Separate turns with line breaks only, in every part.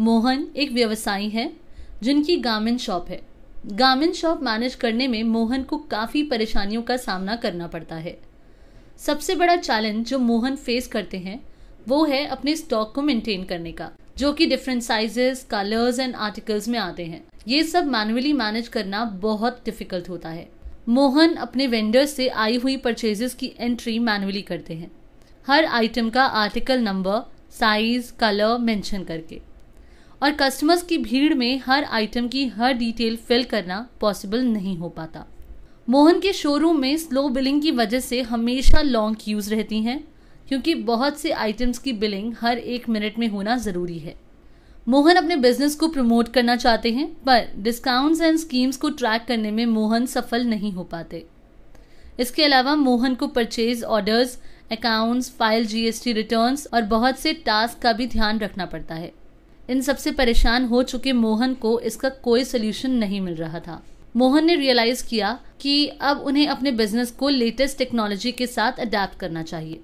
मोहन एक व्यवसायी है जिनकी गारमेंट शॉप है। गारमेंट शॉप मैनेज करने में मोहन को काफ़ी परेशानियों का सामना करना पड़ता है। सबसे बड़ा चैलेंज जो मोहन फेस करते हैं वो है अपने स्टॉक को मेंटेन करने का, जो कि different sizes, colours and articles में आते हैं। ये सब मैनुअली मैनेज करना बहुत डिफिकल्ट होता है। मोहन अपने वेंडर्स से आई हुई परचेजेस की एंट्री मैनुअली करते हैं, हर आइटम का article number, size, colour mention करके। और कस्टमर्स की भीड़ में हर आइटम की हर डिटेल फिल करना पॉसिबल नहीं हो पाता। मोहन के शोरूम में स्लो बिलिंग की वजह से हमेशा लॉन्ग क्यूज रहती हैं, क्योंकि बहुत से आइटम्स की बिलिंग हर 1 मिनट में होना ज़रूरी है। मोहन अपने बिजनेस को प्रमोट करना चाहते हैं, पर डिस्काउंट्स एंड स्कीम्स को ट्रैक करने में मोहन सफल नहीं हो पाते। इसके अलावा मोहन को purchase orders, accounts, file GST returns और बहुत से टास्क का भी ध्यान रखना पड़ता है। इन सबसे परेशान हो चुके मोहन को इसका कोई सोल्यूशन नहीं मिल रहा था। मोहन ने रियलाइज किया कि अब उन्हें अपने बिजनेस को लेटेस्ट टेक्नोलॉजी के साथ अडेप्ट करना चाहिए।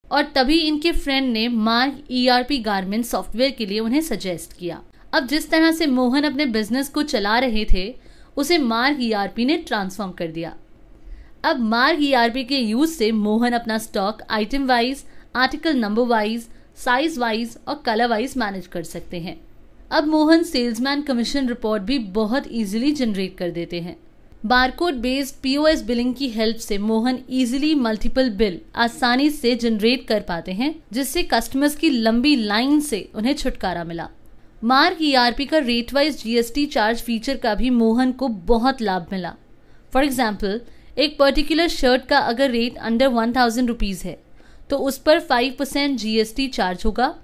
और तभी इनके फ्रेंड ने मार्ग ERP गारमेंट सॉफ्टवेयर के लिए उन्हें सजेस्ट किया। अब जिस तरह से मोहन अपने बिजनेस को चला रहे थे उसे मार्ग ERP ने ट्रांसफॉर्म कर दिया। अब मार्ग ERP के यूज से मोहन अपना stock item wise, article number wise, size wise और कलर वाइज मैनेज कर सकते हैं। अब मोहन सेल्समैन कमीशन रिपोर्ट भी बहुत इजीली जनरेट कर देते हैं। बारकोड बेस्ड POS बिलिंग की हेल्प से मोहन इजीली मल्टीपल बिल आसानी से जनरेट कर पाते हैं, जिससे कस्टमर्स की लंबी लाइन से उन्हें छुटकारा मिला। मार्ग ERP का rate wise GST charge feature का भी मोहन को बहुत लाभ मिला। फॉर एग्जाम्पल, एक पर्टिकुलर शर्ट का अगर रेट अंडर 1000 रुपीज़ है तो उस पर 5% GST चार्ज होगा,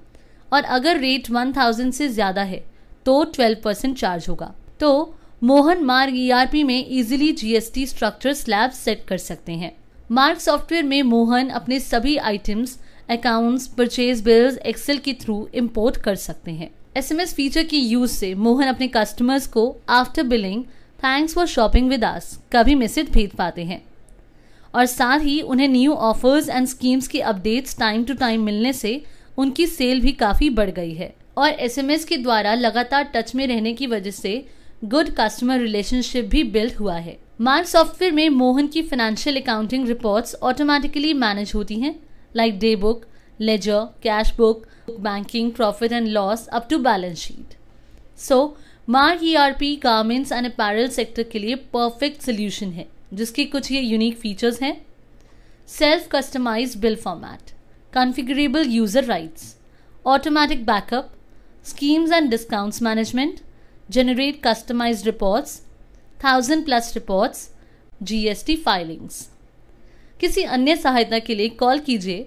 और अगर रेट 1000 से ज़्यादा है तो 12% चार्ज होगा। तो मोहन मार्ग ERP में easily GST structure slab set कर सकते हैं। मार्ग सॉफ्टवेयर में मोहन अपने सभी items, accounts, purchase bills Excel के थ्रू इंपोर्ट कर सकते हैं। SMS फीचर की यूज से मोहन अपने कस्टमर्स को after billing thanks for shopping with us का भी मैसेज भेज पाते हैं, और साथ ही उन्हें न्यू ऑफर्स एंड स्कीम्स की अपडेट्स टाइम टू टाइम मिलने से उनकी सेल भी काफ़ी बढ़ गई है। और SMS के द्वारा लगातार टच में रहने की वजह से गुड कस्टमर रिलेशनशिप भी बिल्ड हुआ है। मार्ग सॉफ्टवेयर में मोहन की financial accounting reports automatically manage होती हैं, like day book, ledger, cash book, banking, profit and loss up to balance sheet. So Marg ERP garments and apparel sector के लिए परफेक्ट सोल्यूशन है, जिसकी कुछ ये यूनिक फीचर्स हैं। Self customized bill format, configurable user rights, automatic backup, schemes and discounts management, generate customized reports, 1000+ reports, GST filings. किसी अन्य सहायता के लिए कॉल कीजिए